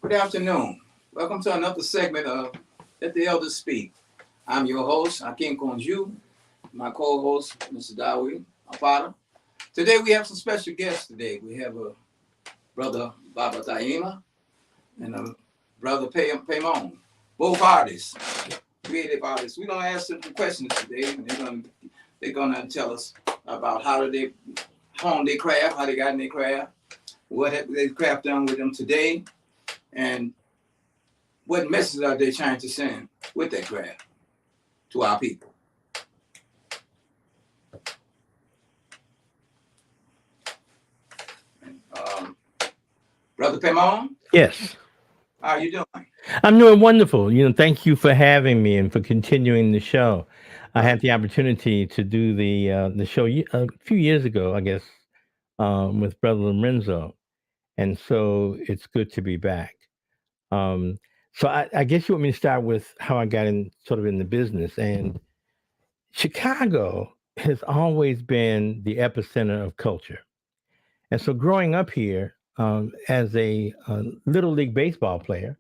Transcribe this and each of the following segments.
Good afternoon. Welcome to another segment of Let the Elders Speak. I'm your host, Akin Konju, my co-host, Mr. Dawi Apata. Today we have some special guests today. We have a brother, Baba Taima, and a brother, Paymon. Both artists, creative artists. We're going to ask them some questions today, and they're gonna tell us about how did they hone their craft, how they got in their craft, what have they craft done with them today, and what message are they trying to send with that craft to our people? Brother Pemon, Yes, how are you doing? I'm doing wonderful. Thank you for having me and for continuing the show. I Uh, had the opportunity to do the show a few years ago, I guess, with Brother Lorenzo, and so it's good to be back. Um, so I guess you want me to start with how I got in, sort of in the business. And Chicago has always been the epicenter of culture. And so growing up here as a little league baseball player,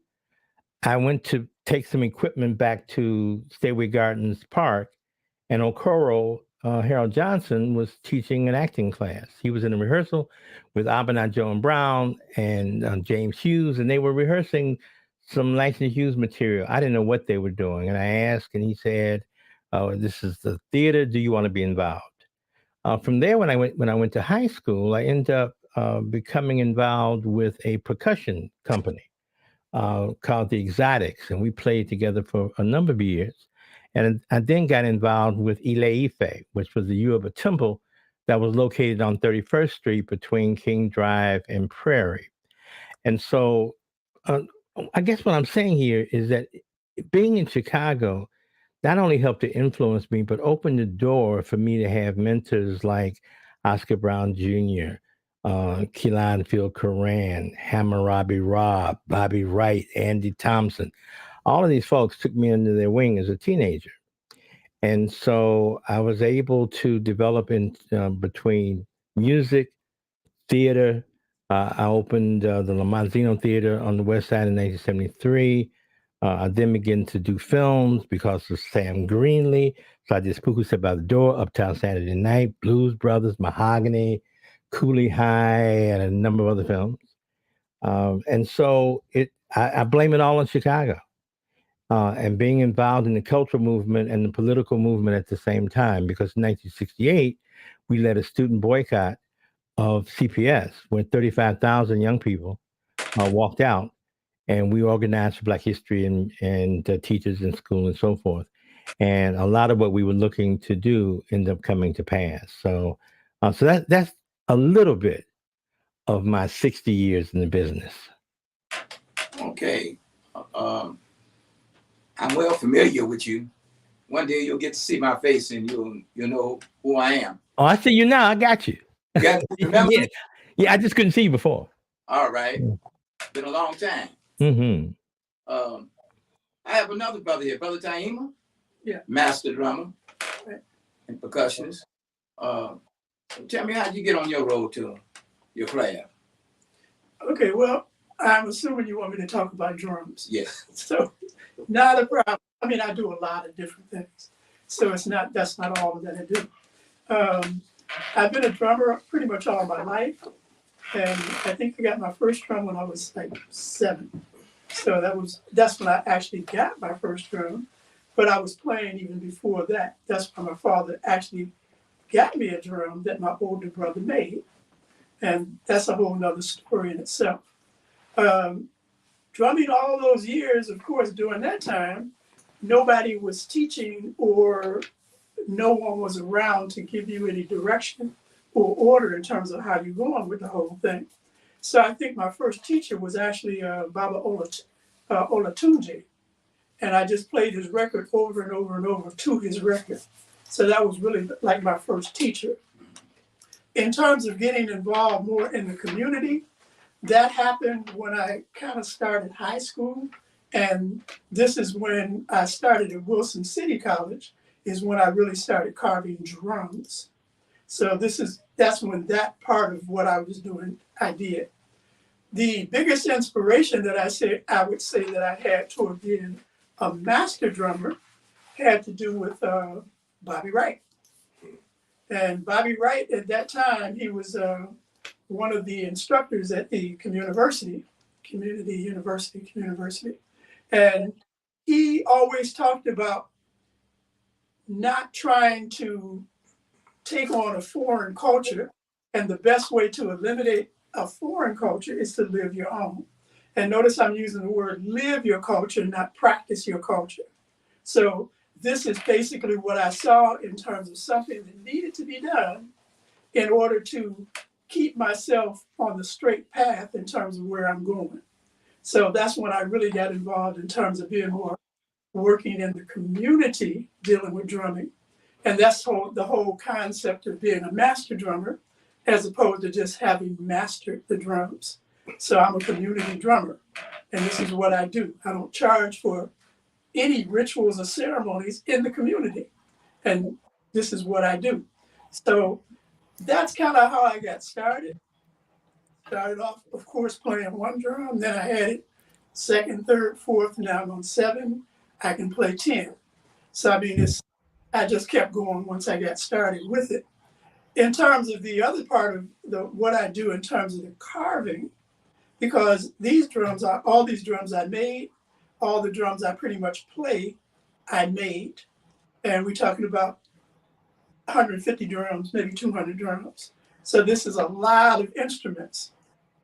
I went to take some equipment back to Stateway Gardens Park, and Okoro Harold Johnson was teaching an acting class. He was in a rehearsal with Abinah Joe and Brown and James Hughes, and they were rehearsing some Langston Hughes material. I didn't know what they were doing, and I asked, and he said, "Oh, this is the theater. Do you want to be involved?" From there, when I went to high school, I ended up becoming involved with a percussion company called the Exotics, and we played together for a number of years. And I then got involved with Ife, which was the Yoruba temple that was located on 31st Street between King Drive and Prairie. And so, uh, I guess what I'm saying here is that being in Chicago not only helped to influence me, but opened the door for me to have mentors like Oscar Brown Jr., Keelan Field Coran, Hammurabi Rob, Bobby Wright, Andy Thompson. All of these folks took me under their wing as a teenager. And so I was able to develop in between music, theater. I opened the Lamanzino Theater on the West Side in 1973. I then began to do films because of Sam Greenlee. So I did Spooky Step By the Door, Uptown Saturday Night, Blues Brothers, Mahogany, Cooley High, and a number of other films. And so I blame it all on Chicago and being involved in the cultural movement and the political movement at the same time. Because in 1968, we led a student boycott of CPS, where 35,000 young people walked out, and we organized for Black History and teachers in school and so forth. And a lot of what we were looking to do ended up coming to pass. So that's a little bit of my 60 years in the business. okay. Um, I'm well familiar with you. One day you'll get to see my face and you'll know who I am. Oh, I see you now. I got you. You got remember Yeah, me? yeah. I just couldn't see you before. All right. Been a long time. Mm-hmm. Um, I have another brother here, Brother Taima. Yeah. Master drummer and percussionist. Uh, Tell me, how'd you get on your road to your craft? Okay, well, I'm assuming you want me to talk about drums. Yes. So, not a problem. I mean, I do a lot of different things. So that's not all that I do. I've been a drummer pretty much all my life. And I think I got my first drum when I was like 7. So that's when I actually got my first drum. But I was playing even before that. That's when my father actually got me a drum that my older brother made. And that's a whole nother story in itself. Drumming all those years, of course, during that time, nobody was teaching or no one was around to give you any direction or order in terms of how you're going with the whole thing. So I think my first teacher was actually Baba Olatunji. And I just played his record over and over and over to his record. So that was really like my first teacher. In terms of getting involved more in the community, that happened when I kind of started high school. And this is when I started at Wilson City College, is when I really started carving drums. So that's when that part of what I was doing, I did. The biggest inspiration that I would say that I had toward being a master drummer had to do with Bobby Wright. And Bobby Wright, at that time, he was one of the instructors at the community university. And he always talked about not trying to take on a foreign culture. And the best way to eliminate a foreign culture is to live your own. And notice I'm using the word live your culture, not practice your culture. So this is basically what I saw in terms of something that needed to be done in order to keep myself on the straight path in terms of where I'm going. So that's when I really got involved in terms of being more working in the community, dealing with drumming. And that's the whole concept of being a master drummer, as opposed to just having mastered the drums. So I'm a community drummer, and this is what I do. I don't charge for any rituals or ceremonies in the community, and this is what I do. So that's kind of how I got started. Started off, of course, playing one drum, then I had it second, third, fourth, now I'm on 7. I can play 10. So I mean, I just kept going once I got started with it. In terms of the other part of what I do in terms of the carving, because all these drums I made, all the drums I pretty much play, I made. And we're talking about 150 drums, maybe 200 drums. So this is a lot of instruments.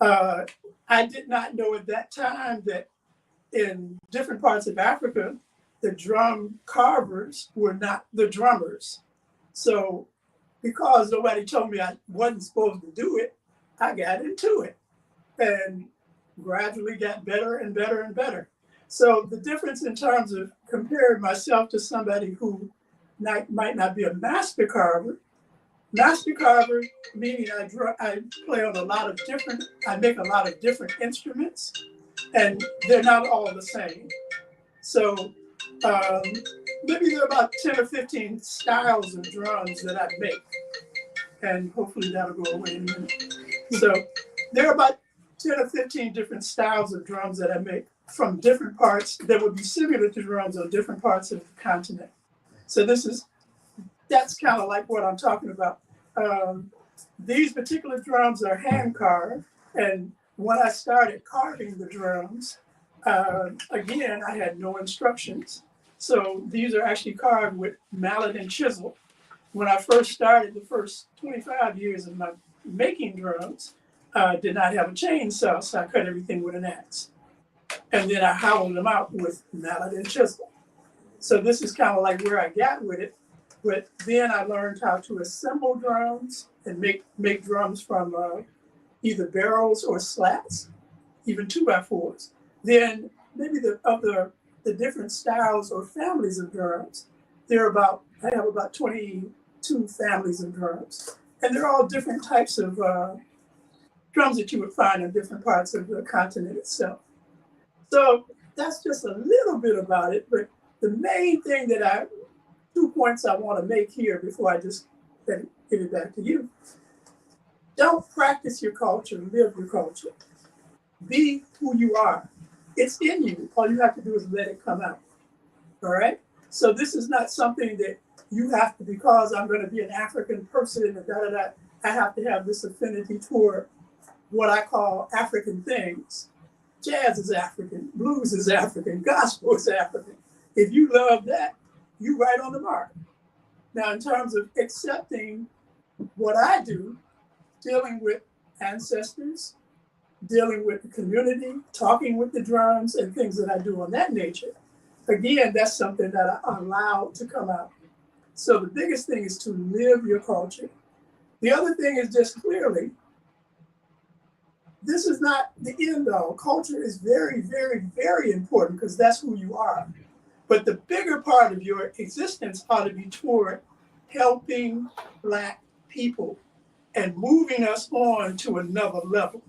I did not know at that time that in different parts of Africa, the drum carvers were not the drummers. So because nobody told me I wasn't supposed to do it, I got into it and gradually got better and better and better. So the difference in terms of comparing myself to somebody who might not be a master carver meaning I play on I make a lot of different instruments, and they're not all the same. So maybe there are about 10 or 15 styles of drums that I make, and hopefully that'll go away in a minute. So there are about 10 or 15 different styles of drums that I make from different parts that would be similar to drums on different parts of the continent. So that's kind of like what I'm talking about. These particular drums are hand carved, and when I started carving the drums, again, I had no instructions. So these are actually carved with mallet and chisel. When I first started, the first 25 years of my making drums, did not have a chainsaw, so I cut everything with an axe. And then I hollowed them out with mallet and chisel. So this is kind of like where I got with it. But then I learned how to assemble drums and make drums from either barrels or slats, even 2x4s. Then maybe the different styles or families of drums, I have about 22 families of drums. And they're all different types of drums that you would find in different parts of the continent itself. So that's just a little bit about it. But the main thing 2 points I want to make here before I just give it back to you. Don't practice your culture, live your culture. Be who you are. It's in you. All you have to do is let it come out. All right? So this is not something that you have to, because I'm going to be an African person and I have to have this affinity toward what I call African things. Jazz is African, blues is African, gospel is African. If you love that, you right on the mark. Now, in terms of accepting what I do, dealing with ancestors, dealing with the community, talking with the drums and things that I do on that nature, again, that's something that I allow to come out. So the biggest thing is to live your culture. The other thing is just clearly, this is not the end all. Culture is very, very, very important because that's who you are. But the bigger part of your existence ought to be toward helping Black people and moving us on to another level,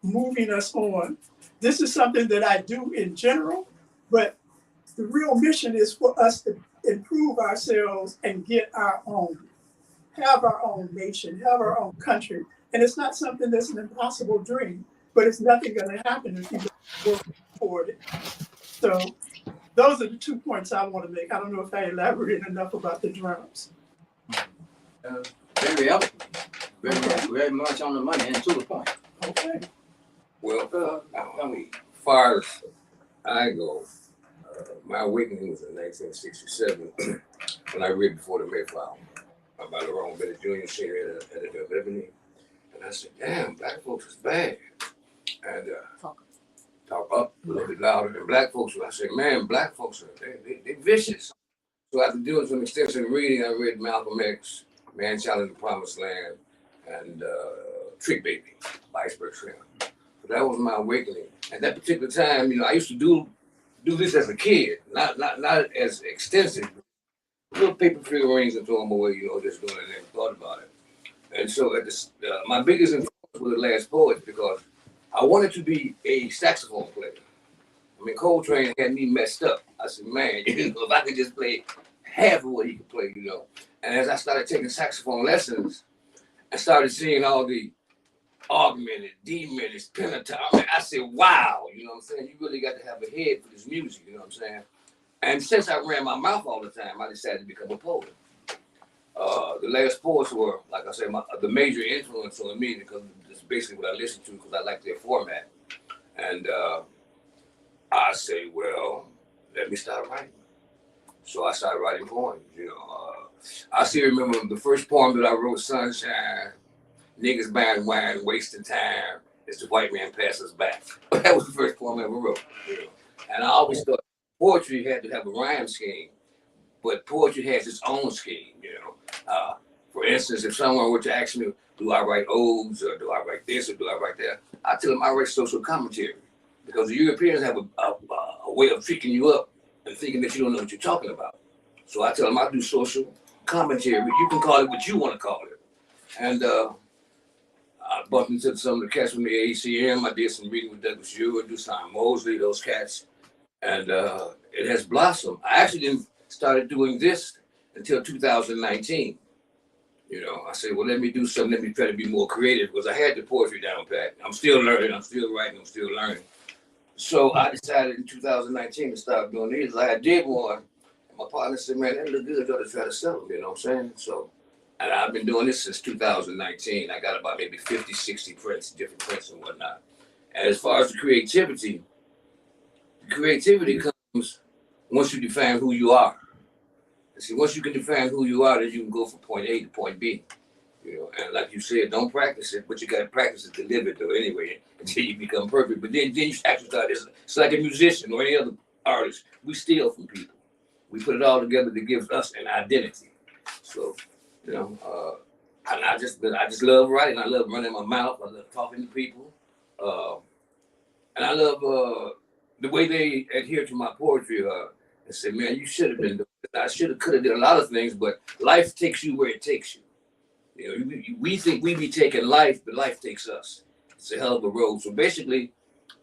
moving us on. This is something that I do in general, but the real mission is for us to improve ourselves and get our own, have our own nation, have our own country. And it's not something that's an impossible dream. but it's nothing going to happen if you don't work toward it. So those are the 2 points I want to make. I don't know if I elaborated enough about the drums. Very eloquent. Very, Okay. very much on the money and to the point. Okay. Well, I mean, as far as I go, my awakening was in 1967 when I read Before the Mayflower by Lerone Bennett Jr., senior editor of Ebony. And I said, damn, black folks is bad. And talk up a little bit louder. And black folks, I said, man, black folks, they vicious. So after doing some extensive reading, I read Malcolm X, Man Child in the Promised Land, and Trick Baby by Iceberg Slim. So that was my awakening. At that particular time, I used to do this as a kid, not as extensive. Little paper figurines and throw them away, just doing it and never thought about it. And so at this, my biggest influence was the Last Poets because I wanted to be a saxophone player. I mean, Coltrane had me messed up. I said, man, if I could just play half of what he could play, And as I started taking saxophone lessons, I started seeing all the augmented, diminished, pentatonic. I said, wow, you know what I'm saying? You really got to have a head for this music, you know what I'm saying? And since I ran my mouth all the time, I decided to become a poet. The Last Poets were, like I said, the major influence on me because it's basically what I listened to because I like their format. And I say, well, let me start writing. So I started writing poems, I still remember the first poem that I wrote, Sunshine, niggas buying wine, wasting time, as the white man passes us by. That was the first poem I ever wrote. And I always thought poetry had to have a rhyme scheme, but poetry has its own scheme, For instance, if someone were to ask me, do I write odes or do I write this or do I write that? I tell them I write social commentary because the Europeans have a way of tricking you up and thinking that you don't know what you're talking about. So I tell them I do social commentary. You can call it what you want to call it. And I bumped into some of the cats from the ACM. I did some reading with Douglas Ewer, Dusan Mosley, those cats. And it has blossomed. I actually didn't start doing this until 2019. I said, well, let me do something. Let me try to be more creative because I had the poetry down pat. I'm still learning. I'm still writing. I'm still learning. So I decided in 2019 to start doing these. I did one. And my partner said, man, that look good. I got to try to sell them. You know what I'm saying? So, and I've been doing this since 2019. I got about maybe 50, 60 prints, different prints and whatnot. And as far as the creativity comes once you define who you are. See, once you can define who you are, then you can go from point A to point B. And like you said, don't practice it, but you got to practice it to live it, though, anyway, until you become perfect. But then you actually start, it's like a musician or any other artist. We steal from people. We put it all together to give us an identity. So, and I just love writing. I love running my mouth. I love talking to people. And I love the way they adhere to my poetry. And say, man, you should have been doing it. I could have done a lot of things, but life takes you where it takes you. We think we be taking life, but life takes us. It's a hell of a road. So basically,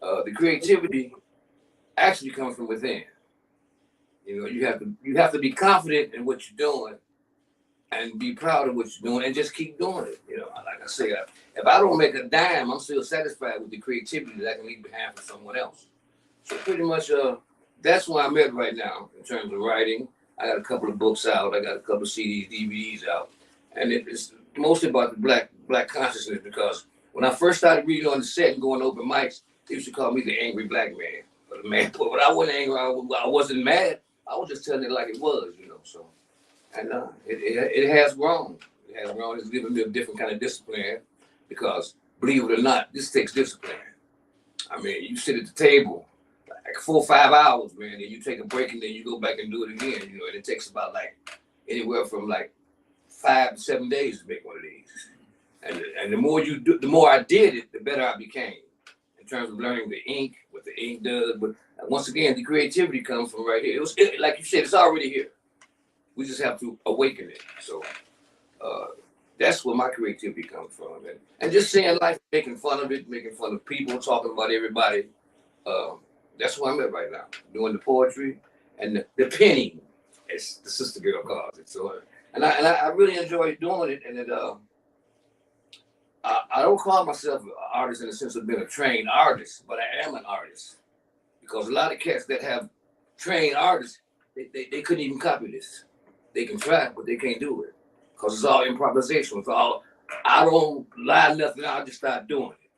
the creativity actually comes from within. You have to be confident in what you're doing, and be proud of what you're doing, and just keep doing it. Like I say, if I don't make a dime, I'm still satisfied with the creativity that I can leave behind for someone else. So pretty much, that's where I'm at right now in terms of writing. I got a couple of books out. I got a couple of CDs, DVDs out, and it's mostly about the black consciousness because when I first started reading on the set and going to open mics, they used to call me the angry black man. But I wasn't angry. I wasn't mad. I was just telling it like it was, So, and it has grown. It has grown. It's given me a different kind of discipline because, believe it or not, this takes discipline. I mean, you sit at the table like 4 or 5 hours, man, then you take a break and then you go back and do it again, and it takes about like anywhere from like 5 to 7 days to make one of these. And the more you do, the more I did it, the better I became in terms of learning the ink, what the ink does. But once again, the creativity comes from right here. Like you said, it's already here. We just have to awaken it. So that's where my creativity comes from. And just seeing life, making fun of it, making fun of people, talking about everybody. That's where I'm at right now, doing the poetry and the penning, as the sister girl calls it. So, and I really enjoy doing it, and I don't call myself an artist in the sense of being a trained artist, but I am an artist because a lot of cats that have trained artists, they couldn't even copy this. They can try, but they can't do it because it's all improvisation. It's all I don't lie nothing. I just start doing it,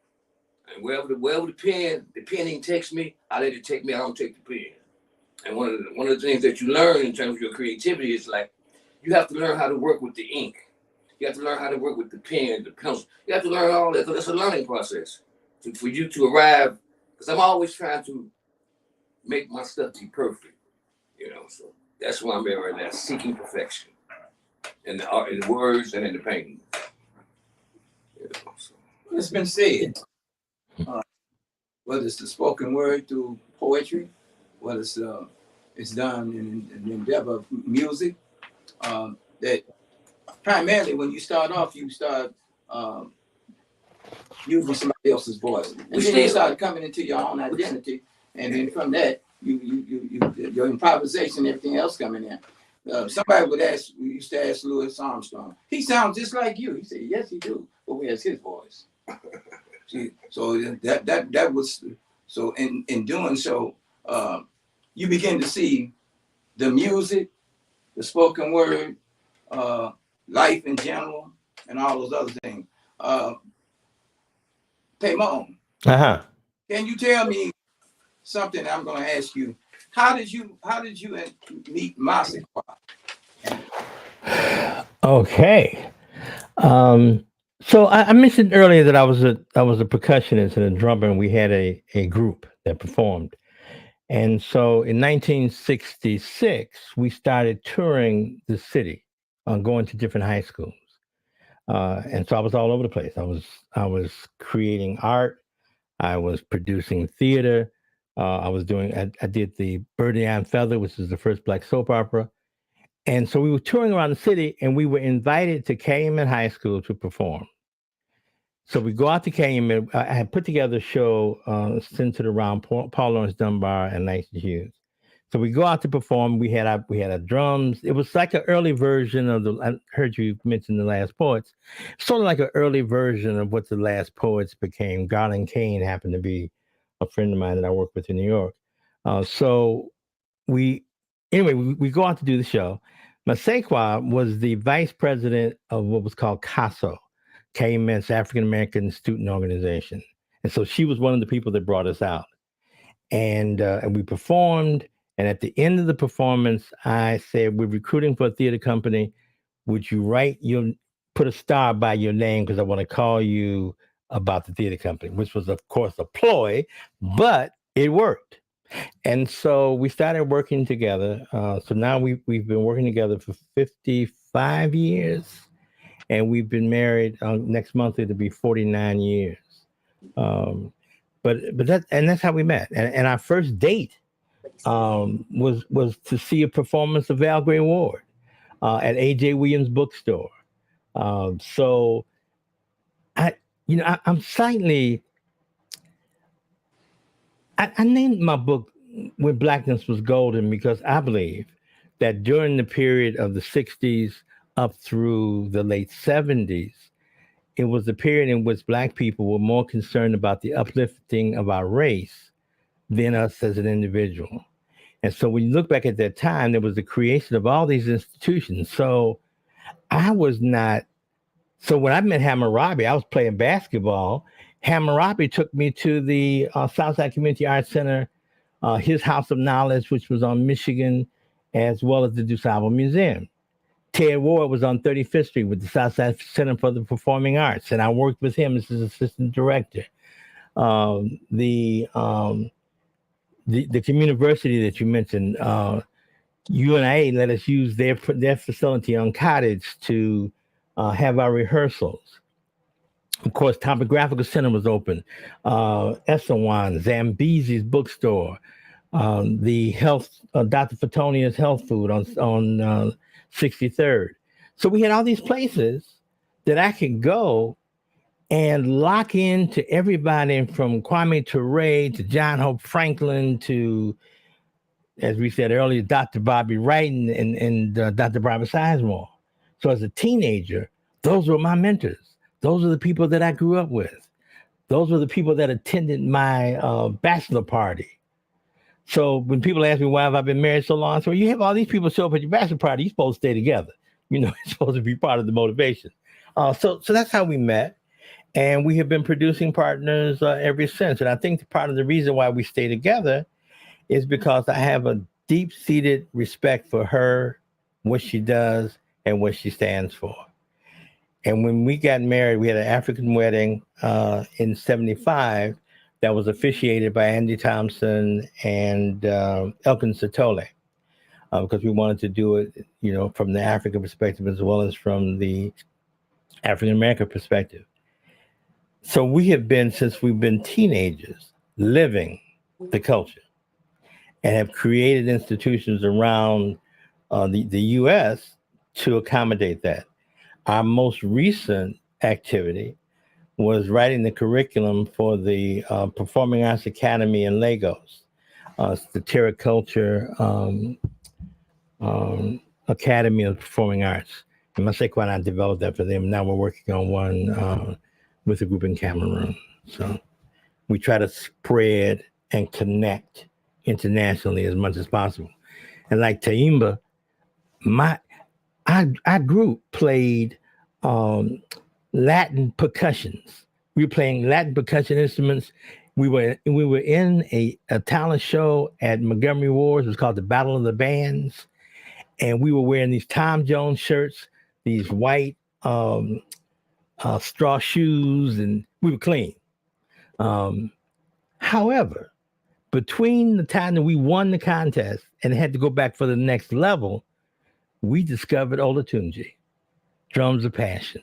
and wherever the penning takes me, I let it take me. I don't take the pen. And one of the things that you learn in terms of your creativity is like you have to learn how to work with the ink. You have to learn how to work with the pen, the pencil. You have to learn all that because it's a learning process for you to arrive. Because I'm always trying to make my stuff be perfect, So that's why I'm at right now, seeking perfection in the art, in the words, and in the painting. So. It's been said, whether it's the spoken word through poetry, whether it's done in the endeavor of music, that primarily when you start off, you start using somebody else's voice, and then you start coming into your own identity, and then from that, your improvisation, everything else coming in. Somebody used to ask Louis Armstrong, he sounds just like you. He said, yes, he do, but where's his voice? See, so that was so. In doing so, you begin to see the music, the spoken word, life in general, and all those other things. Paymon, can you tell me something? I'm going to ask you. How did you meet Masekwa? Okay. So I mentioned earlier that I was a percussionist and a drummer, and we had a group that performed. And so in 1966, we started touring the city, going to different high schools. And so I was all over the place. I was creating art. I was producing theater. I did the Bird and the Iron Feather, which is the first black soap opera. And so we were touring around the city, and we were invited to Calumet High School to perform. So we go out to Calumet. I had put together a show centered around Paul Laurence Dunbar and Langston Hughes. So we go out to perform. We had our drums. It was like an early version of I heard you mention the Last Poets. Sort of like an early version of what the Last Poets became. Garland Kane happened to be a friend of mine that I work with in New York. So we go out to do the show. Masekwa was the vice president of what was called CASO, Calumet's African American Student Organization. And so she was one of the people that brought us out. And we performed. And at the end of the performance, I said, we're recruiting for a theater company. Would you put a star by your name because I want to call you about the theater company, which was, of course, a ploy, but it worked. And so we started working together. So now we've been working together for 55 years. And we've been married. Next month it'll be 49 years. But that's how we met. And our first date was to see a performance of Val Gray Ward at A.J. Williams Bookstore. So I'm slightly. I named my book "When Blackness Was Golden" because I believe that during the period of the 60s up through the late 70s, it was a period in which Black people were more concerned about the uplifting of our race than us as an individual. And so when you look back at that time, there was the creation of all these institutions. So when I met Hammurabi, I was playing basketball. Hammurabi took me to the Southside Community Arts Center, his House of Knowledge, which was on Michigan, as well as the DuSable Museum. Ted Ward was on 35th Street with the Southside Center for the Performing Arts, and I worked with him as his assistant director. The community that you mentioned, UNA let us use their facility on Cottage to have our rehearsals. Of course, Topographical Center was open. Esselwan, Zambezi's bookstore, the Dr. Fatonia's health food on 63rd. So we had all these places that I could go and lock into everybody from Kwame Ture to John Hope Franklin to, as we said earlier, Dr. Bobby Wright and Dr. Barbara Sizemore. So as a teenager, those were my mentors. Those are the people that I grew up with. Those were the people that attended my bachelor party. So when people ask me why have I been married so long, I say, well, you have all these people show up at your bachelor party. You're supposed to stay together. It's supposed to be part of the motivation. So that's how we met. And we have been producing partners ever since. And I think part of the reason why we stay together is because I have a deep seated respect for her, what she does, and what she stands for. And when we got married, we had an African wedding in '75 that was officiated by Andy Thompson and Elkin Satole, because we wanted to do it, from the African perspective as well as from the African American perspective. So we have been, since we've been teenagers, living the culture and have created institutions around the U.S. to accommodate that. Our most recent activity was writing the curriculum for the Performing Arts Academy in Lagos. It's the Terraculture Academy of Performing Arts. And Masekwa and I developed that for them. Now we're working on one with a group in Cameroon. So we try to spread and connect internationally as much as possible. And like Taimba, our group played Latin percussions. We were playing Latin percussion instruments. We were in a talent show at Montgomery Ward. It was called the Battle of the Bands, and we were wearing these Tom Jones shirts, these white straw shoes, and we were clean. However, between the time that we won the contest and had to go back for the next level, we discovered Olatunji, drums of passion.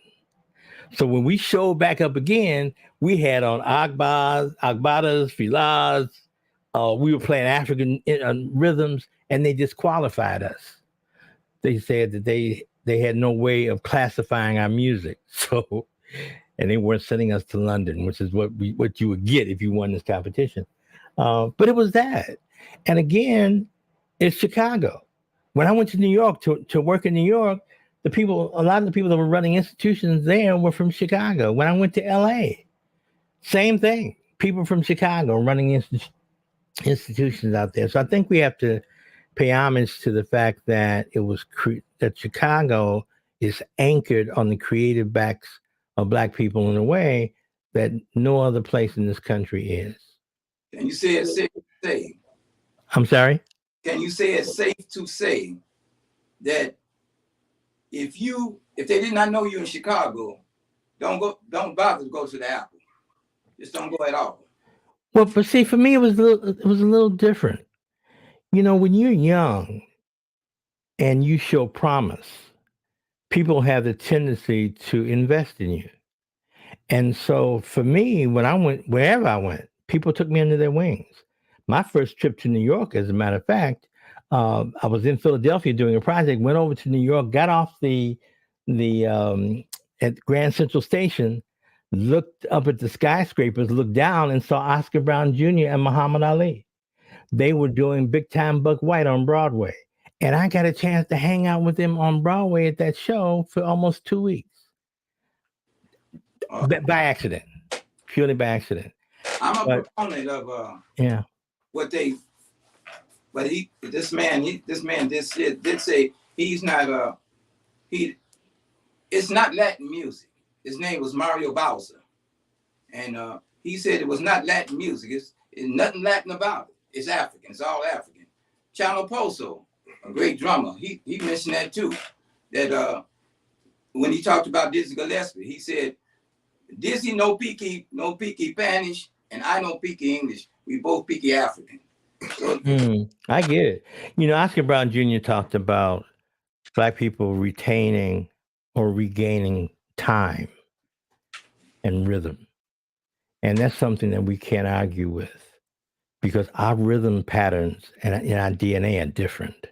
So when we showed back up again, we had on agbadas, filars. We were playing African rhythms, and they disqualified us. They said that they had no way of classifying our music. So, and they weren't sending us to London, which is what you would get if you won this competition. But it was that. And again, it's Chicago. When I went to New York to work in New York, a lot of the people that were running institutions there were from Chicago. When I went to LA, same thing. People from Chicago running institutions out there. So I think we have to pay homage to the fact that that Chicago is anchored on the creative backs of Black people in a way that no other place in this country is. Can you say it's safe to say? I'm sorry? Can you say it's safe to say that if they did not know you in Chicago, don't bother to go to the Apple. Just don't go at all. Well, but see, for me, it was a little different. When you're young and you show promise, people have the tendency to invest in you. And so for me, when I went, wherever I went, people took me under their wings. My first trip to New York, as a matter of fact, I was in Philadelphia doing a project, went over to New York, got off at Grand Central Station, looked up at the skyscrapers, looked down and saw Oscar Brown Jr. and Muhammad Ali. They were doing Big Time Buck White on Broadway. And I got a chance to hang out with them on Broadway at that show for almost 2 weeks. By accident, purely by accident. I'm a proponent of what they, but this man did say he's not it's not Latin music. His name was Mario Bowser, and he said it was not Latin music. It's nothing Latin about it. It's African. It's all African. Chano Poso, a great drummer, he mentioned that too. That when he talked about Dizzy Gillespie, he said, Dizzy no peaky Spanish, and I know peaky English. We both peaky African. So, I get it. Oscar Brown Jr. talked about Black people retaining or regaining time and rhythm. And that's something that we can't argue with, because our rhythm patterns and our DNA are different.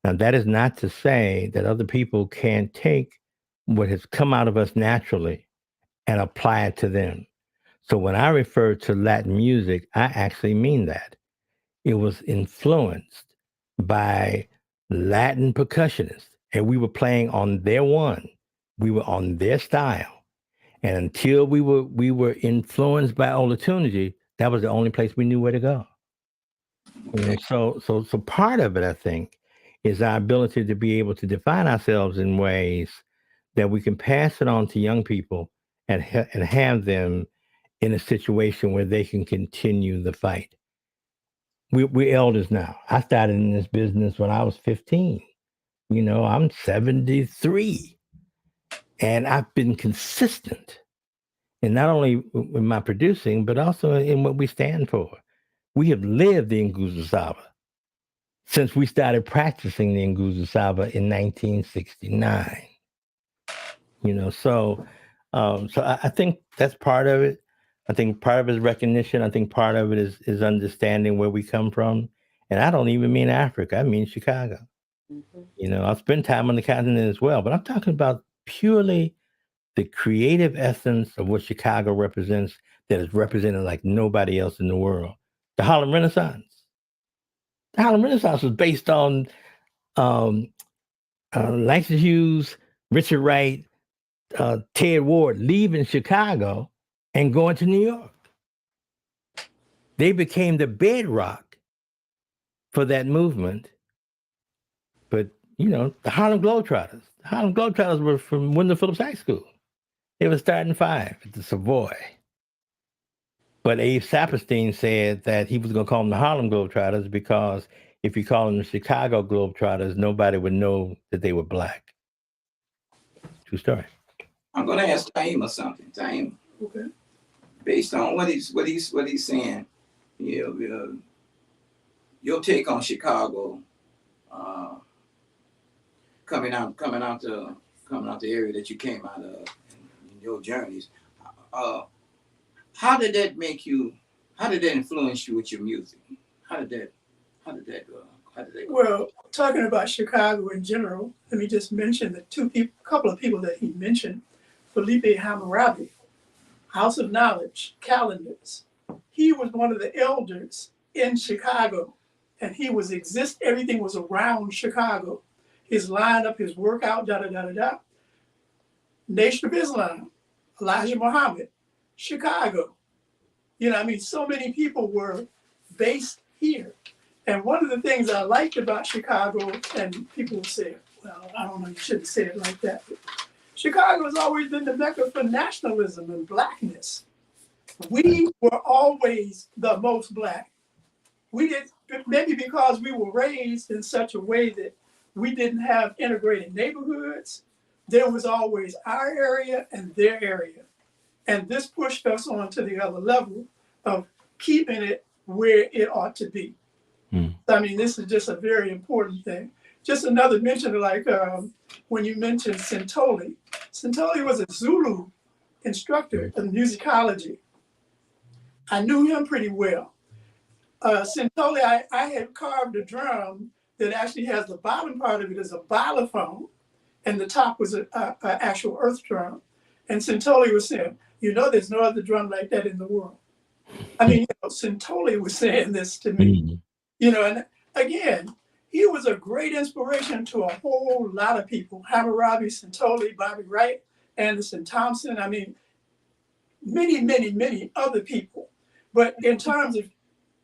Now, that is not to say that other people can't take what has come out of us naturally and apply it to them. So when I refer to Latin music, I actually mean that. It was influenced by Latin percussionists, and we were playing on their one. We were on their style. And until we were influenced by opportunity, that was the only place we knew where to go. You know, so part of it, I think, is our ability to be able to define ourselves in ways that we can pass it on to young people and have them in a situation where they can continue the fight. We're elders now. I started in this business when I was 15. You know, I'm 73, and I've been consistent in not only in my producing, but also in what we stand for. We have lived the Nguzo Saba since we started practicing the Nguzo Saba in 1969. You know, so I think that's part of it. I think part of it is recognition. I think part of it is understanding where we come from. And I don't even mean Africa. I mean Chicago. Mm-hmm. You know, I've spent time on the continent as well, but I'm talking about purely the creative essence of what Chicago represents that is represented like nobody else in the world. The Harlem Renaissance. The Harlem Renaissance was based on Langston Hughes, Richard Wright, Ted Ward leaving Chicago and going to New York. They became the bedrock for that movement. But, you know, the Harlem Globetrotters were from Wendell Phillips High School. They were starting 5 at the Savoy. But Abe Saperstein said that he was going to call them the Harlem Globetrotters because if you call them the Chicago Globetrotters, nobody would know that they were black. True story. I'm going to ask Taima something. Taima, Okay. based on what he's saying, you know, your take on Chicago, coming out the area that you came out of in your journeys. How did that influence you with your music? How did that go? Well, talking about Chicago in general, let me just mention the couple of people that he mentioned. Felipe Hammurabi, House of Knowledge, Calendars. He was one of the elders in Chicago, and everything was around Chicago. His lineup, his workout, Nation of Islam, Elijah Muhammad, Chicago. You know, I mean, so many people were based here. And one of the things I liked about Chicago, and people say, well, I don't know, you shouldn't say it like that. But Chicago has always been the mecca for nationalism and blackness. We were always the most black. Maybe because we were raised in such a way that we didn't have integrated neighborhoods. There was always our area and their area. And this pushed us on to the other level of keeping it where it ought to be. I mean, this is just a very important thing. Just another mention, like when you mentioned Sintoli. Sintoli was a Zulu instructor in musicology. I knew him pretty well. Sintoli, I had carved a drum that actually has the bottom part of it as a xylophone, and the top was an actual earth drum. And Sintoli was saying, you know, there's no other drum like that in the world. I mean, Sintoli was saying this to me. You know, and again, he was a great inspiration to a whole lot of people. Hammurabi, Sintoli, Bobby Wright, Anderson Thompson. I mean, many, many, many other people. But in terms of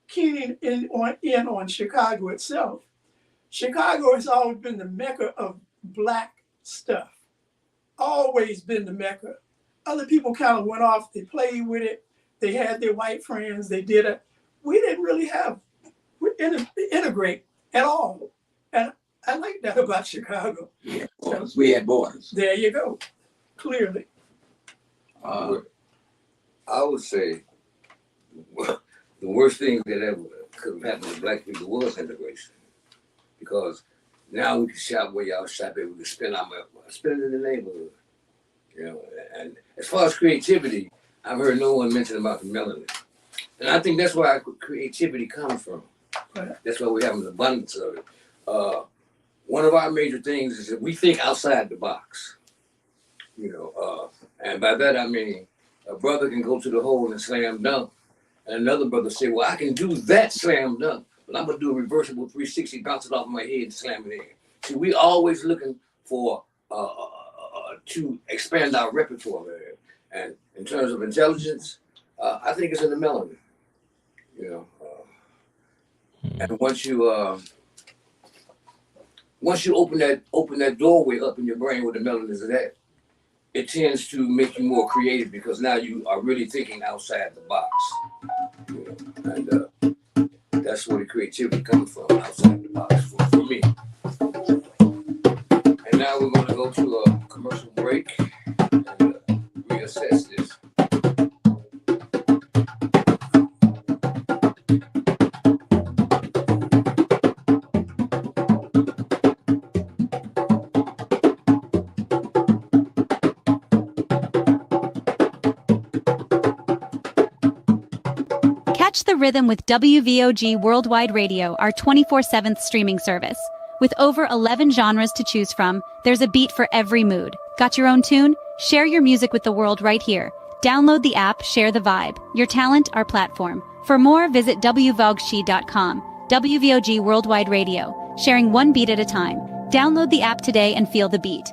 keying in on Chicago itself, Chicago has always been the mecca of black stuff. Always been the mecca. Other people kind of went off, they played with it, they had their white friends, they did it. We didn't really integrate at all. And I like that about Chicago. Yeah, we had borders. There you go, clearly. I would say the worst thing that ever could have happened to black people was integration. Because now we can shop where y'all shop at, we can spend it in the neighborhood. You know, and as far as creativity, I've heard no one mention about the melanin. And I think that's where creativity comes from. That's why we have an abundance of it. One of our major things is that we think outside the box. You know, and by that I mean a brother can go to the hole and slam dunk, and another brother say, "Well, I can do that slam dunk, but I'm gonna do a reversible 360, bounce it off my head, and slam it in." See, we always looking for to expand our repertoire, And in terms of intelligence, I think it's in the melanin. You know, and once you open that doorway up in your brain where the melanin is at, it tends to make you more creative because now you are really thinking outside the box. You know? And that's where the creativity comes from, outside the box for me. And now we're going to go to a commercial break and reassess this. Catch the rhythm with WVOG Worldwide Radio, our 24/7 streaming service. With over 11 genres to choose from, there's a beat for every mood. Got your own tune? Share your music with the world right here. Download the app, share the vibe. Your talent, our platform. For more, visit wvogshi.com. WVOG Worldwide Radio, sharing one beat at a time. Download the app today and feel the beat.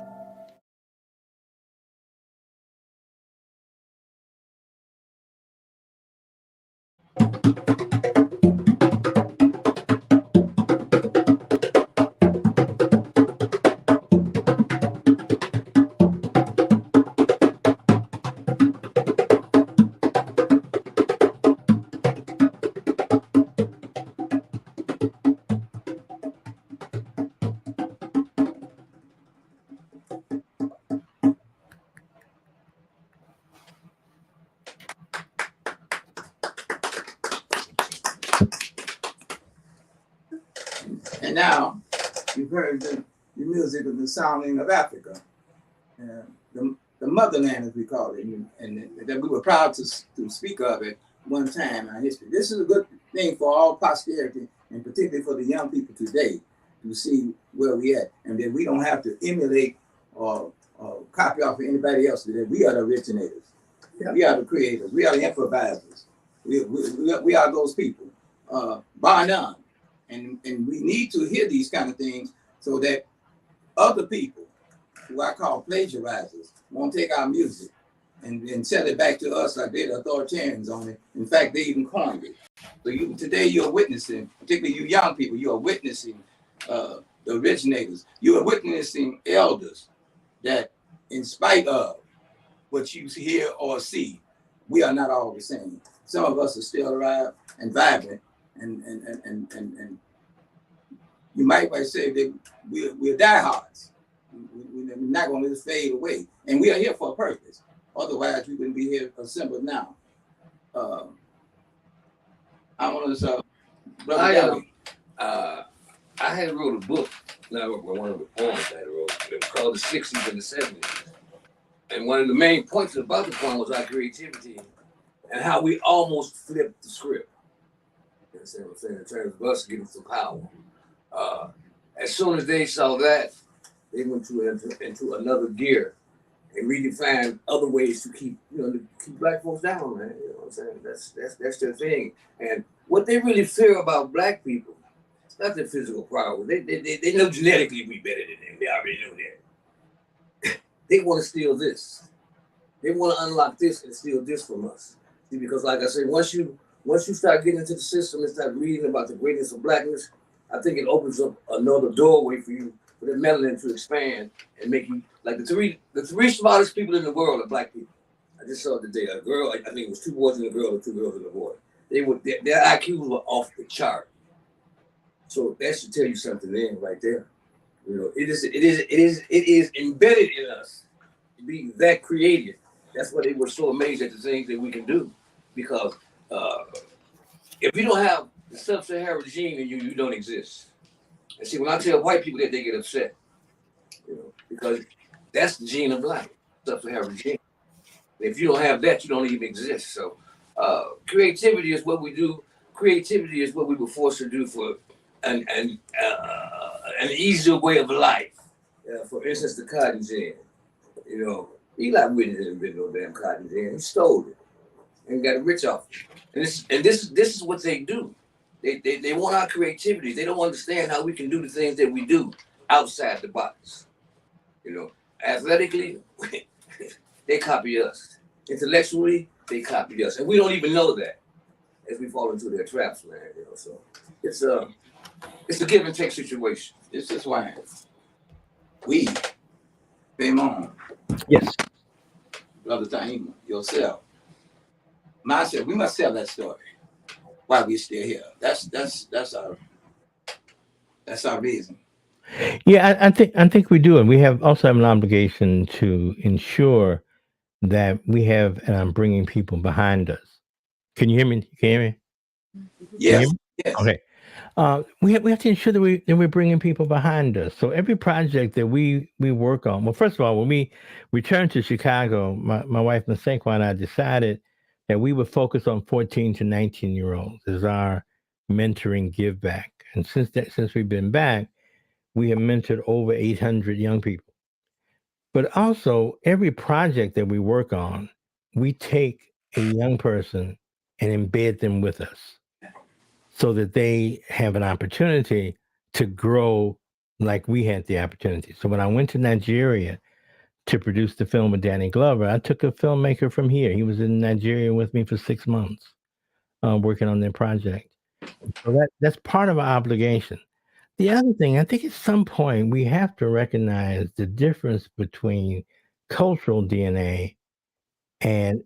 And now you've heard the music of the sounding of Africa, the motherland as we call it, and that we were proud to speak of it one time in our history. This is a good thing for all posterity, and particularly for the young people today, to see where we at, and that we don't have to emulate or copy off of anybody else. That we are the originators, we are the creators, we are the improvisers, we are those people, bar none. And we need to hear these kind of things so that other people, who I call plagiarizers, won't take our music and sell it back to us like they're the authoritarians on it. In fact, they even coined it. So today you're witnessing, particularly you young people, you are witnessing the originators. You are witnessing elders that, in spite of what you hear or see, we are not all the same. Some of us are still alive and vibrant. And you might say that we're diehards. We're not going to just fade away. And we are here for a purpose. Otherwise, we wouldn't be here assembled now. I want to I had wrote a book, not one of the poems I had wrote. It was called The 60s and the 70s. And one of the main points about the poem was our creativity and how we almost flipped the script. You understand what I'm saying? In terms of us getting some power. As soon as they saw that, they went into another gear and redefined other ways to keep black folks down, man. You know what I'm saying? That's their thing. And what they really fear about black people, it's not their physical prowess. They know genetically we better than them. They already know that. They want to steal this. They want to unlock this and steal this from us. See, because like I said, once you start getting into the system and start reading about the greatness of blackness, I think it opens up another doorway for you, for the melanin to expand and make you like the three smartest people in the world are black people. I just saw it today. A girl, I think it was 2 boys and a girl, or 2 girls and a boy. Their IQs were off the chart. So that should tell you something there, right there. You know, it is embedded in us to be that creative. That's why they were so amazed at the things that we can do, because if you don't have the sub-Saharan gene in you, you don't exist. And see, when I tell white people that, they get upset, because that's the gene of black, sub-Saharan gene. If you don't have that, you don't even exist. So creativity is what we do. Creativity is what we were forced to do for an easier way of life. For instance, the cotton gin. Eli Whitney didn't invent no damn cotton gin. He stole it and got rich off it. And this is what they do. They want our creativity. They don't understand how we can do the things that we do outside the box. Athletically, they copy us. intellectually, they copy us, and we don't even know that as we fall into their traps, man. You know, so it's a give and take situation. This is why we, Raymond, Yes. Brother Taima, yourself, myself, we must tell that story while we still here. That's our reason. Yeah, I think we do, and we also have an obligation to ensure that we have, and I'm bringing people behind us. Can you hear me? Can you hear me? Can you hear Yes, me? yes. Okay. We have to ensure that we're bringing people behind us. So every project that we work on. Well, first of all, when we returned to Chicago, my wife Nasenkwa and I decided that we would focus on 14 to 19-year-olds as our mentoring give back. And since we've been back, we have mentored over 800 young people. But also, every project that we work on, we take a young person and embed them with us so that they have an opportunity to grow like we had the opportunity. So when I went to Nigeria to produce the film with Danny Glover, I took a filmmaker from here. He was in Nigeria with me for 6 months, working on their project. So that's part of our obligation. The other thing, I think at some point we have to recognize the difference between cultural DNA and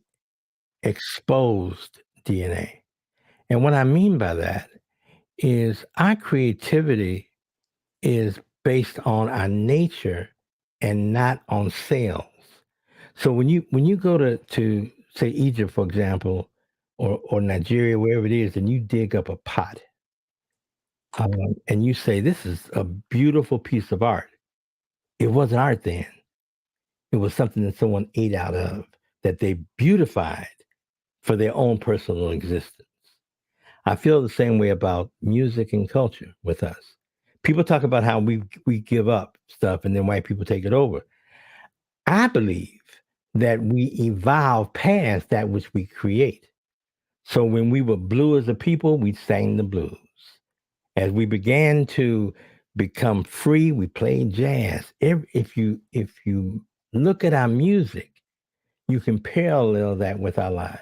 exposed DNA. And what I mean by that is our creativity is based on our nature and not on sales. So when you go to say Egypt, for example, or Nigeria, wherever it is, and you dig up a pot, and you say this is a beautiful piece of art. It wasn't art then. It was something that someone ate out of that they beautified for their own personal existence. I feel the same way about music and culture with us. People talk about how we give up stuff and then white people take it over. I believe that we evolve past that which we create. So when we were blue as a people, we sang the blues. As we began to become free, we played jazz. If you look at our music, you can parallel that with our lives.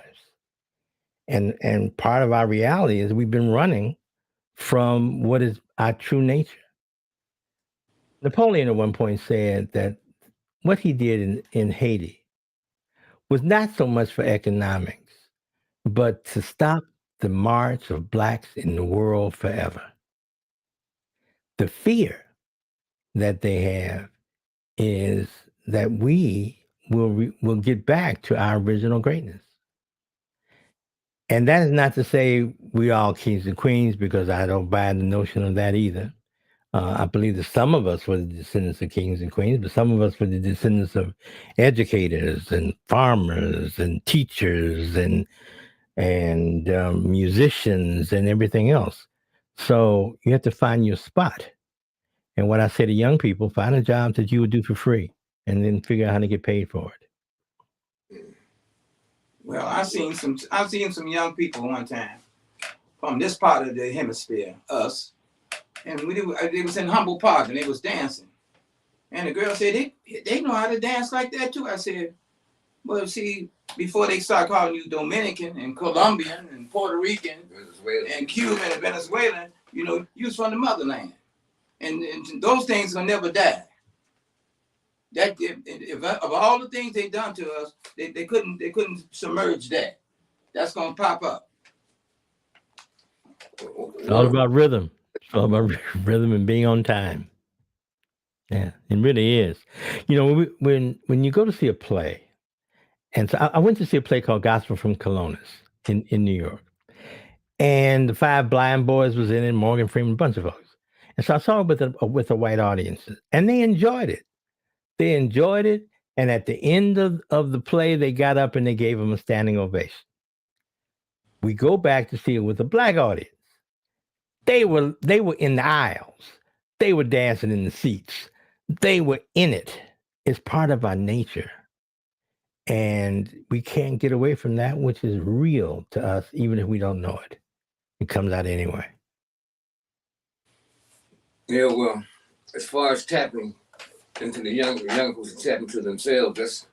And part of our reality is we've been running from what is our true nature. Napoleon at one point said that what he did in Haiti was not so much for economics, but to stop the march of blacks in the world forever. The fear that they have is that we will get back to our original greatness. And that is not to say we all kings and queens, because I don't buy the notion of that either. I believe that some of us were the descendants of kings and queens, but some of us were the descendants of educators and farmers and teachers and musicians and everything else. So you have to find your spot. And what I say to young people, find a job that you would do for free and then figure out how to get paid for it. Well, I've seen some young people one time from this part of the hemisphere, us, and they was in Humboldt Park and they was dancing. And the girl said they know how to dance like that too. I said, well, see, before they start calling you Dominican and Colombian and Puerto Rican and Cuban and Venezuelan, you was from the motherland. And those things will never die. That if of all the things they done to us, they couldn't submerge that. That's gonna pop up. It's all about rhythm. It's all about rhythm and being on time. Yeah, it really is. When you go to see a play, and so I went to see a play called Gospel from Colonus in New York, and the Five Blind Boys was in it, Morgan Freeman, a bunch of folks, and so I saw it with a white audience, and they enjoyed it. They enjoyed it, and at the end of the play, they got up and they gave them a standing ovation. We go back to see it with a black audience. They were in the aisles. They were dancing in the seats. They were in it. It's part of our nature. And we can't get away from that which is real to us, even if we don't know it. It comes out anyway. Yeah, well, as far as tapping into the young people to tap into themselves,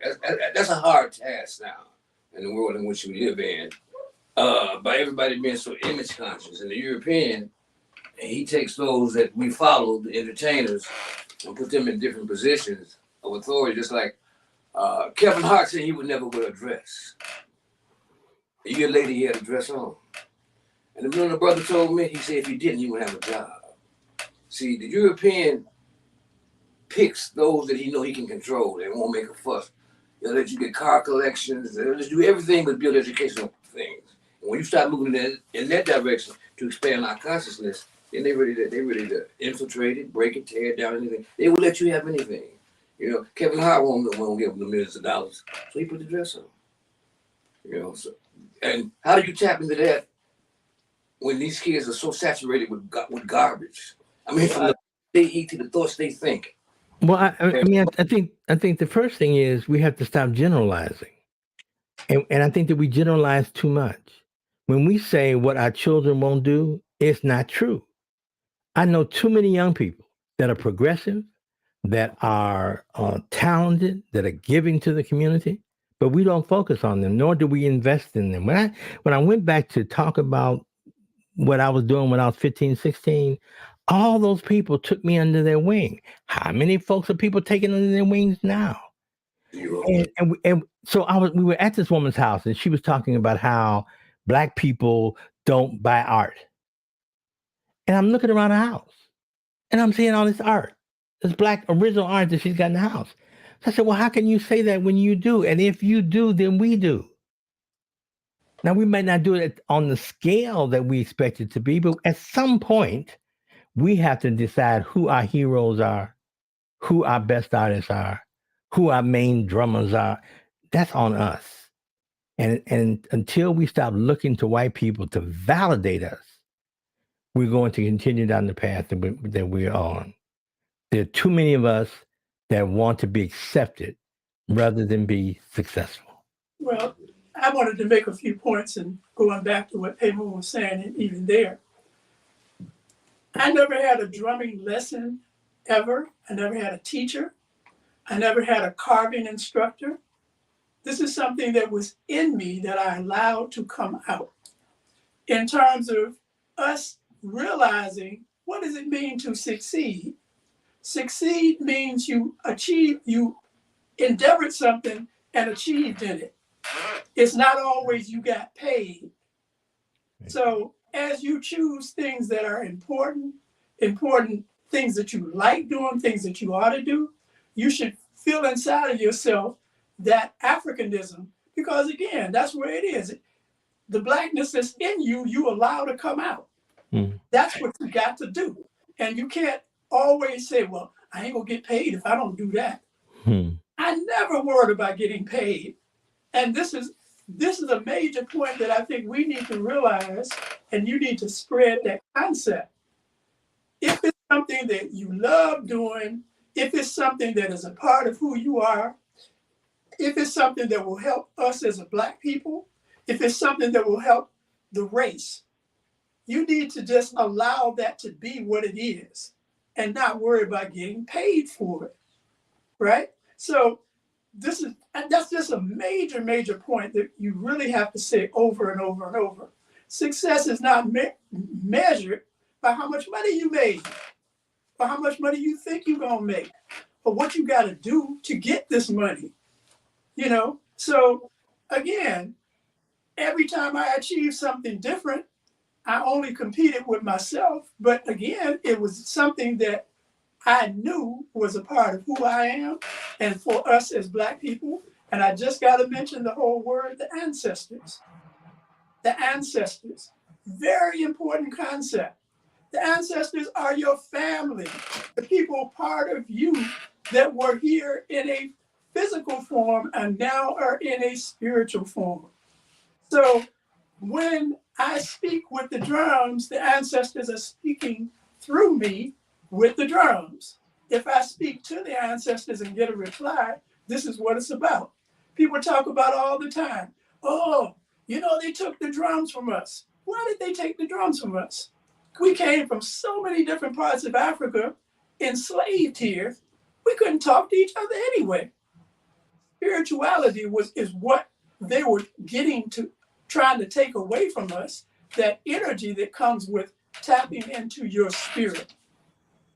that's a hard task now. and the world in which we live in, by everybody being so image conscious. And the European, he takes those that we follow, the entertainers, and put them in different positions of authority. Just like Kevin Hart said he would never wear a dress. A year later, he had a dress on. And the brother told me, he said if he didn't, he would have a job. See, the European picks those that he know he can control. They won't make a fuss. They'll let you get car collections. They'll just do everything but build educational things. And when you start moving in that direction to expand our consciousness, then they ready to infiltrate it, break it, tear it down, anything. They will let you have anything. You know, Kevin Hart won't give them the millions of dollars, so he put the dress on. You know, so and how do you tap into that when these kids are so saturated with garbage? I mean, from the they eat to the thoughts they think. Well, I think the first thing is we have to stop generalizing, and I think that we generalize too much. When we say what our children won't do, it's not true. I know too many young people that are progressive, that are talented, that are giving to the community, but we don't focus on them, nor do we invest in them. When I went back to talk about what I was doing when I was 15, 16, all those people took me under their wing. How many folks are people taking under their wings now? And so we were at this woman's house, and she was talking about how Black people don't buy art. And I'm looking around the house, and I'm seeing all this art, this Black original art that she's got in the house. So I said, well, how can you say that when you do? And if you do, then we do. Now, we might not do it on the scale that we expect it to be, but at some point, we have to decide who our heroes are, who our best artists are, who our main drummers are. That's on us. And until we stop looking to white people to validate us, we're going to continue down the path that we're on. There are too many of us that want to be accepted rather than be successful. Well, I wanted to make a few points, and going back to what Payman was saying, and even there. I never had a drumming lesson ever. I never had a teacher. I never had a carving instructor. This is something that was in me that I allowed to come out in terms of us realizing what does it mean to succeed? Succeed means you endeavored something and achieved in it. It's not always you got paid. So as you choose things that are important things that you like doing, things that you ought to do, you should feel inside of yourself that Africanism, because again, that's where it is. The Blackness that's in you, you allow to come out. That's what you got to do. And you can't always say, well, I ain't gonna get paid if I don't do that. I never worried about getting paid. And this is a major point that I think we need to realize, and you need to spread that concept. If it's something that you love doing, if it's something that is a part of who you are, if it's something that will help us as a Black people, if it's something that will help the race, you need to just allow that to be what it is and not worry about getting paid for it, right? So that's just a major, major point that you really have to say over and over and over. Success is not measured by how much money you made, or how much money you think you're gonna make, or what you gotta do to get this money, you know? So again, every time I achieved something different, I only competed with myself, but again, it was something that I knew was a part of who I am and for us as Black people. And I just got to mention the whole word, the ancestors. The ancestors, very important concept. The ancestors are your family, the people part of you that were here in a physical form and now are in a spiritual form. So when I speak with the drums, the ancestors are speaking through me with the drums. If I speak to the ancestors and get a reply, this is what it's about. People talk about all the time, oh, they took the drums from us. Why did they take the drums from us? We came from so many different parts of Africa, enslaved here. We couldn't talk to each other anyway. Spirituality is what they were trying to take away from us that energy that comes with tapping into your spirit.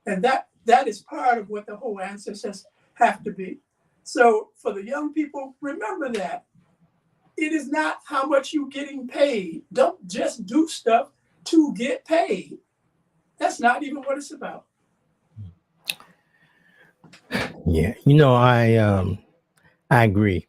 And that is part of what the whole ancestors have to be. So for the young people, remember that. It is not how much you're getting paid. Don't just do stuff to get paid. That's not even what it's about. Yeah, I agree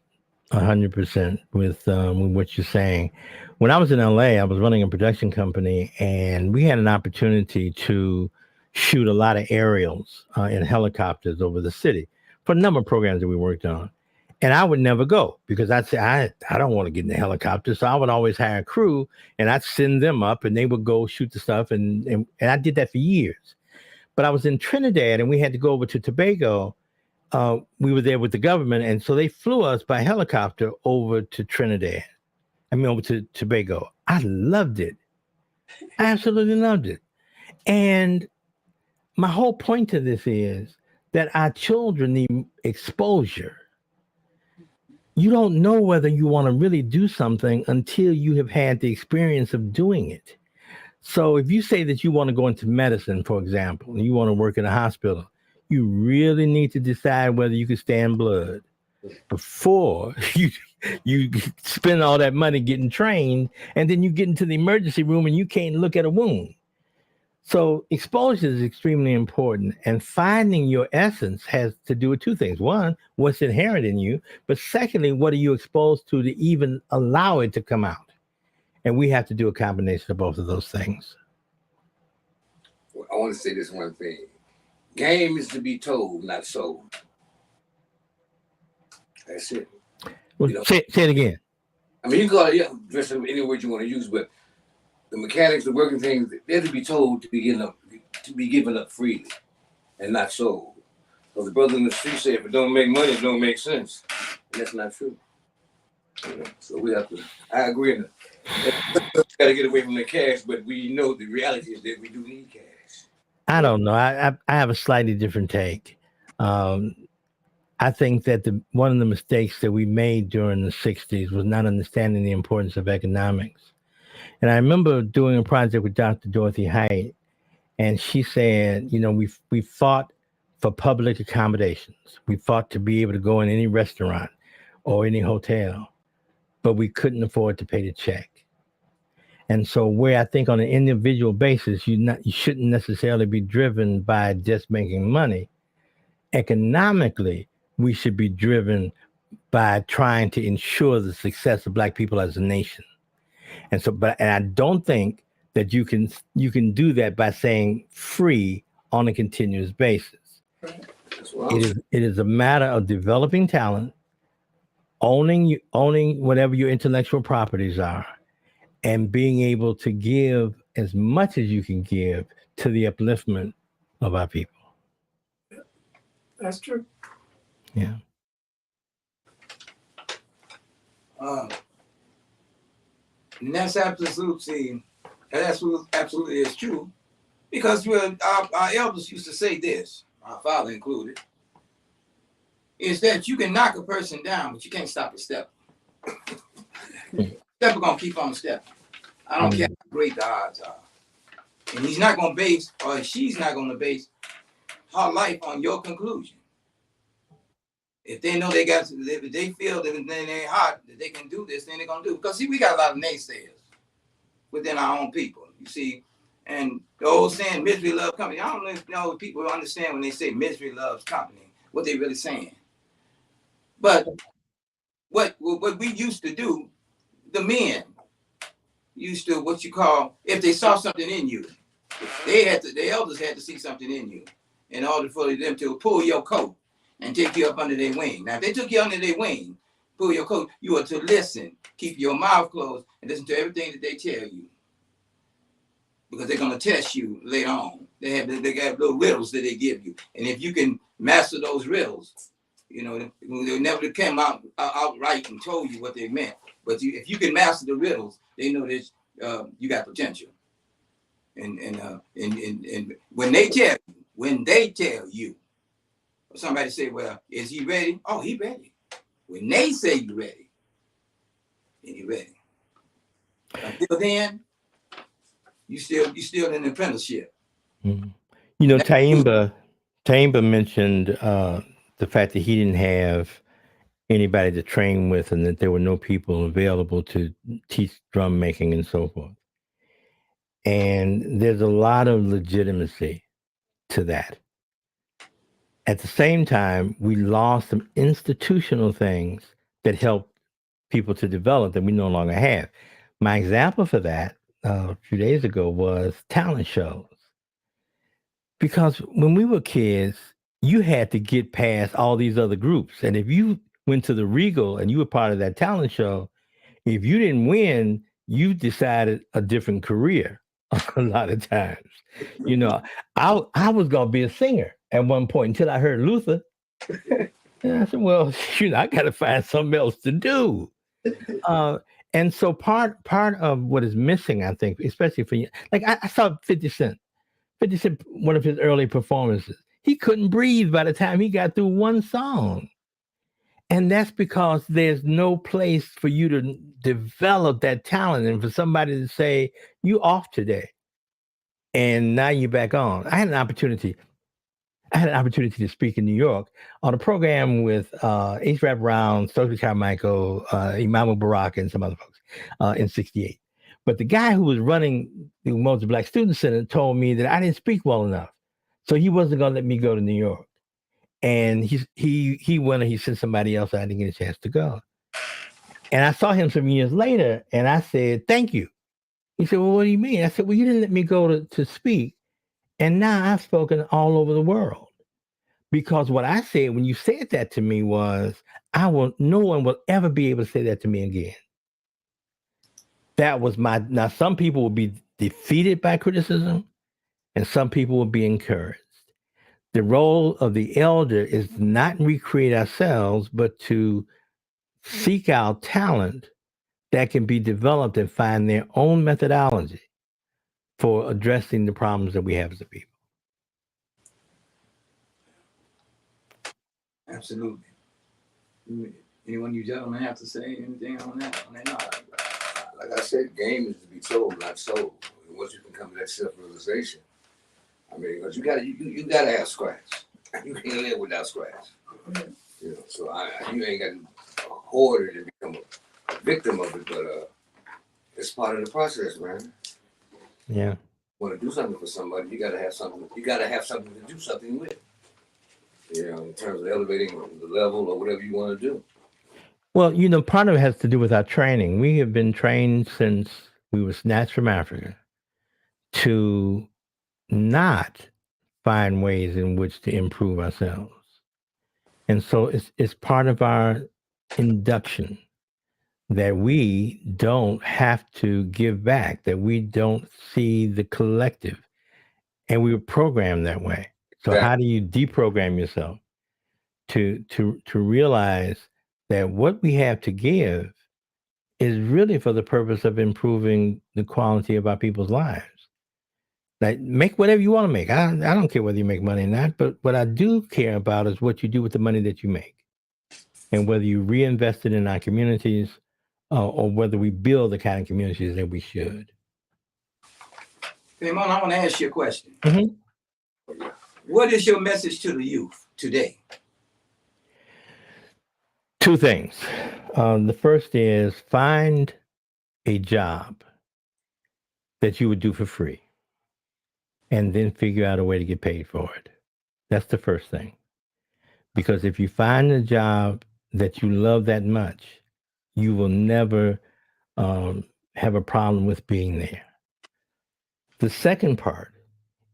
100% with what you're saying. When I was in LA, I was running a production company, and we had an opportunity to shoot a lot of aerials in helicopters over the city for a number of programs that we worked on. And I would never go because I'd say, I don't want to get in the helicopter. So I would always hire a crew, and I'd send them up, and they would go shoot the stuff. And I did that for years. But I was in Trinidad, and we had to go over to Tobago. We were there with the government, and so they flew us by helicopter over to Trinidad. Over to Tobago. I loved it. I absolutely loved it. And my whole point to this is that our children need exposure. You don't know whether you want to really do something until you have had the experience of doing it. So if you say that you want to go into medicine, for example, and you want to work in a hospital, you really need to decide whether you can stand blood before you spend all that money getting trained, and then you get into the emergency room and you can't look at a wound. So exposure is extremely important, and finding your essence has to do with two things. One, what's inherent in you, but secondly, what are you exposed to even allow it to come out? And we have to do a combination of both of those things. Well, I want to say this one thing. Game is to be told, not sold. That's it. Well, say it again. I mean, you can call it dress up any word you want to use, but the mechanics, the working things, they're to be told to be given up freely and not sold. So the brother in the street said, if it don't make money, it don't make sense. And that's not true. So we have to, I agree. Got to get away from the cash, but we know the reality is that we do need cash. I don't know. I have a slightly different take. I think that one of the mistakes that we made during the 60s was not understanding the importance of economics. And I remember doing a project with Dr. Dorothy Height, and she said, we fought for public accommodations. We fought to be able to go in any restaurant or any hotel, but we couldn't afford to pay the check. And so where I think on an individual basis, you shouldn't necessarily be driven by just making money. Economically, we should be driven by trying to ensure the success of Black people as a nation. And so, and I don't think that you can do that by saying free on a continuous basis. It is a matter of developing talent, owning whatever your intellectual properties are, and being able to give as much as you can give to the upliftment of our people. That's true. Yeah. And that's absolutely is true, because our elders used to say this, our father included, is that you can knock a person down, but you can't stop a step. Stepper gonna keep on stepping. I don't care how great the odds are. And he's not gonna base, or she's not gonna base her life on your conclusion. If they know if they feel that in their heart that they can do this, then they're gonna do it. Because see, we got a lot of naysayers within our own people, you see. And the old saying, misery loves company. I don't know if people understand when they say misery loves company, what they really saying. But what we used to do, the men used to, what you call, if they saw something in you, the elders had to see something in you in order for them to pull your coat and take you up under their wing. Now, if they took you under their wing, pull your coat, you are to listen, keep your mouth closed, and listen to everything that they tell you. Because they're going to test you later on. They have little riddles that they give you. And if you can master those riddles, they never came out outright and told you what they meant. But if you can master the riddles, they know that you got potential. And when they tell you, somebody say, well, is he ready? Oh, he ready. When they say you ready, and you're ready. Until then, you still in the apprenticeship. Mhm. You know, Taimba mentioned the fact that he didn't have anybody to train with and that there were no people available to teach drum making and so forth. And there's a lot of legitimacy to that. At the same time, we lost some institutional things that helped people to develop that we no longer have. My example for that a few days ago was talent shows. Because when we were kids, you had to get past all these other groups. And if you went to the Regal and you were part of that talent show, if you didn't win, you decided a different career a lot of times. You know, I was going to be a singer at one point until I heard Luther. And I said, well, I got to find something else to do. And so part of what is missing, I think, especially for you, like I saw 50 Cent. 50 Cent, one of his early performances, he couldn't breathe by the time he got through one song. And that's because there's no place for you to develop that talent and for somebody to say, you off today. And now you're back on. I had an opportunity to speak in New York on a program with H. Rap Brown, Stokely Carmichael, Imam Barak, and some other folks in 68. But the guy who was running the Moses Black Student Center told me that I didn't speak well enough. So he wasn't going to let me go to New York. And he went and he sent somebody else. I didn't get a chance to go. And I saw him some years later and I said, thank you. He said, well, what do you mean? I said, well, you didn't let me go to speak. And now I've spoken all over the world. Because what I said when you said that to me was, no one will ever be able to say that to me again. That was now some people will be defeated by criticism and some people will be encouraged. The role of the elder is not recreate ourselves, but to seek out talent that can be developed and find their own methodology for addressing the problems that we have as a people. Absolutely. Anyone you gentlemen have to say anything on that? Like I said, game is to be told, not sold. Once you can come to that self-realization, I mean, because you gotta have scratch. You can't live without scratch. You know, so you ain't got to hoard it and become a victim of it, but it's part of the process, man. Yeah. Want to do something for somebody, you gotta have something. You gotta have something to do something with. You know, in terms of elevating the level or whatever you want to do. Well, part of it has to do with our training. We have been trained since we were snatched from Africa to not find ways in which to improve ourselves. And so it's part of our induction that we don't have to give back, that we don't see the collective. And we were programmed that way. So how do you deprogram yourself to realize that what we have to give is really for the purpose of improving the quality of our people's lives? Like, make whatever you want to make. I don't care whether you make money or not, but what I do care about is what you do with the money that you make and whether you reinvest it in our communities or whether we build the kind of communities that we should. Ramon, I want to ask you a question. Mm-hmm. What is your message to the youth today? Two things. The first is find a job that you would do for free and then figure out a way to get paid for it. That's the first thing. Because if you find a job that you love that much, you will never have a problem with being there. The second part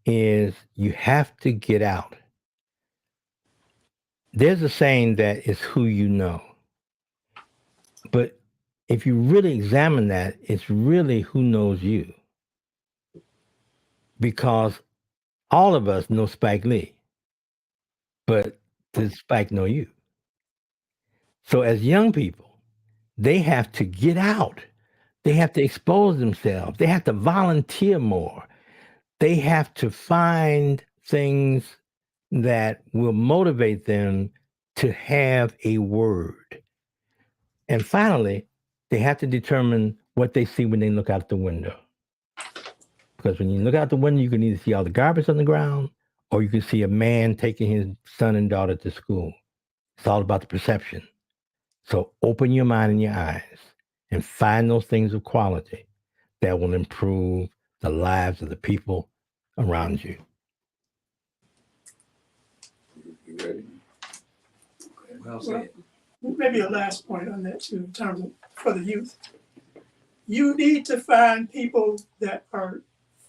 is you have to get out. There's a saying that it's who you know. But if you really examine that, it's really who knows you. Because all of us know Spike Lee, but does Spike know you? So as young people, they have to get out. They have to expose themselves. They have to volunteer more. They have to find things that will motivate them to have a word. And finally, they have to determine what they see when they look out the window. Because when you look out the window, you can either see all the garbage on the ground, or you can see a man taking his son and daughter to school. It's all about the perception. So open your mind and your eyes and find those things of quality that will improve the lives of the people around you. You ready? Well said. Maybe a last point on that too, in terms of for the youth. You need to find people that are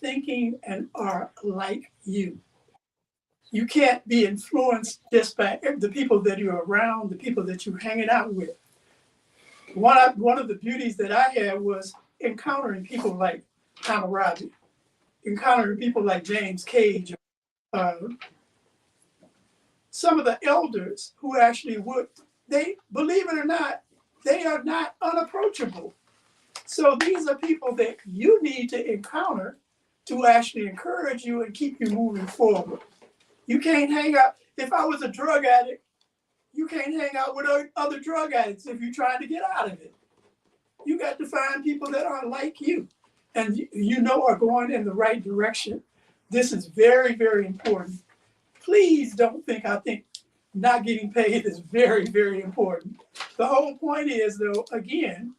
thinking and are like you. You can't be influenced just by the people that you're around, the people that you're hanging out with. One of the beauties that I had was encountering people like Hammurabi, encountering people like James Cage, some of the elders who actually they, believe it or not, they are not unapproachable. So these are people that you need to encounter to actually encourage you and keep you moving forward. You can't hang out. If I was a drug addict, you can't hang out with other drug addicts if you're trying to get out of it. You got to find people that are like you and are going in the right direction. This is very, very important. Please don't think I think not getting paid is very, very important. The whole point is, though, again,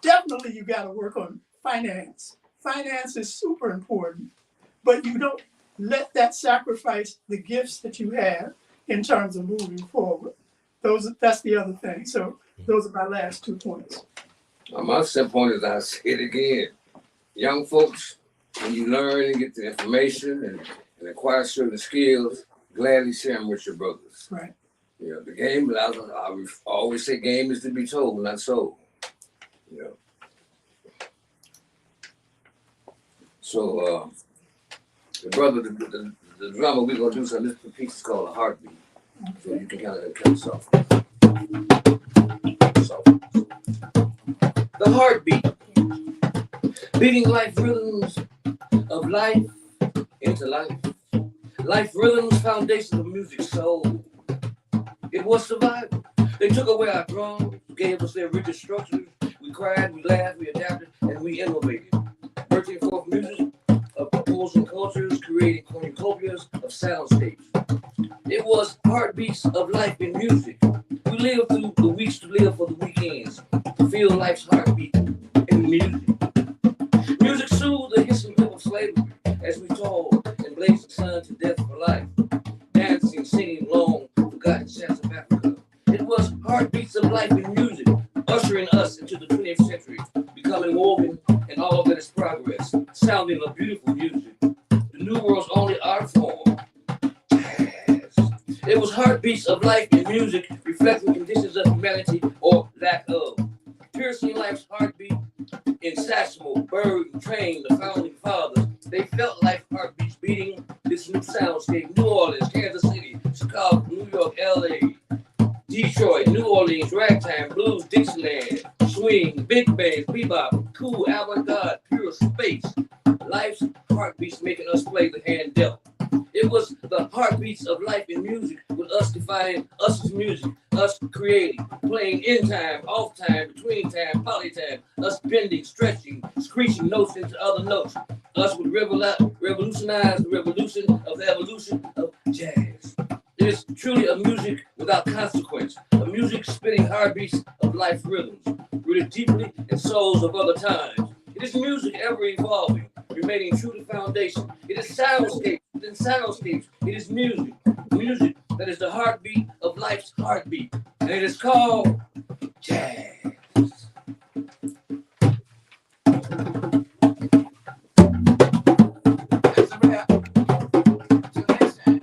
definitely you got to work on finance. Finance is super important, but you don't let that sacrifice the gifts that you have in terms of moving forward. That's the other thing. So those are my last 2 points. My simple point is, I say it again. Young folks, when you learn and get the information and acquire certain skills, gladly share them with your brothers. Right. You know, the game, I always say game is to be told, not sold. You know. So, the brother, the drummer, we're going to do something. This piece is called a heartbeat. So you can kind of soft. The heartbeat, beating life rhythms of life into life. Life rhythms, foundation of music soul. It was survival. They took away our drums, gave us their rigid structures. We cried, we laughed, we adapted, and we innovated. Birthing forth music of opposing cultures, creating cornucopias of soundscapes. It was heartbeats of life in music. We lived through the weeks to live for the weekends, to feel life's heartbeat in music. Music soothed the hissing grip of slavery as we toiled and blazed the sun to death for life. Dancing, singing long, forgotten chants of Africa. It was heartbeats of life in music, ushering us into the 20th century, becoming woven in all that is progress, sounding of beautiful music. The new world's only art form. It was heartbeats of life in music, reflecting conditions of humanity or lack of. Piercing life's heartbeat, insatiable, Bird and Train, the founding fathers. They felt life heartbeats beating this new soundscape. New Orleans, Kansas City, Chicago, New York, LA, Detroit, New Orleans, ragtime, blues, Dixieland, swing, big bands, bebop, cool, avant-garde, pure space. Life's heartbeats making us play the hand dealt. It was the heartbeats of life in music, with us defining us as music, us creating, playing in time, off time, between time, polytime, us bending, stretching, screeching notes into other notes. Us would revolutionize the revolution of the evolution of jazz. It is truly a music without consequence, a music spinning heartbeats of life rhythms, rooted deeply in souls of other times. It is music ever evolving, remaining true to foundation. It is soundscapes within soundscapes. It is music, music that is the heartbeat of life's heartbeat. And it is called jazz. That's a wrap. Till next time.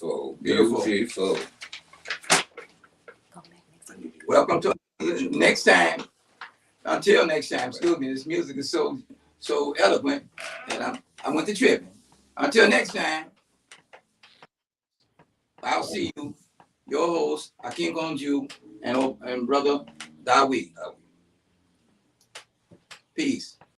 Beautiful. Beautiful. Beautiful. Welcome to next time. Until next time, excuse me, this music is so eloquent that I went to tripping. Until next time, I'll see you, your host, Akin Konju, and brother Dawi. Peace.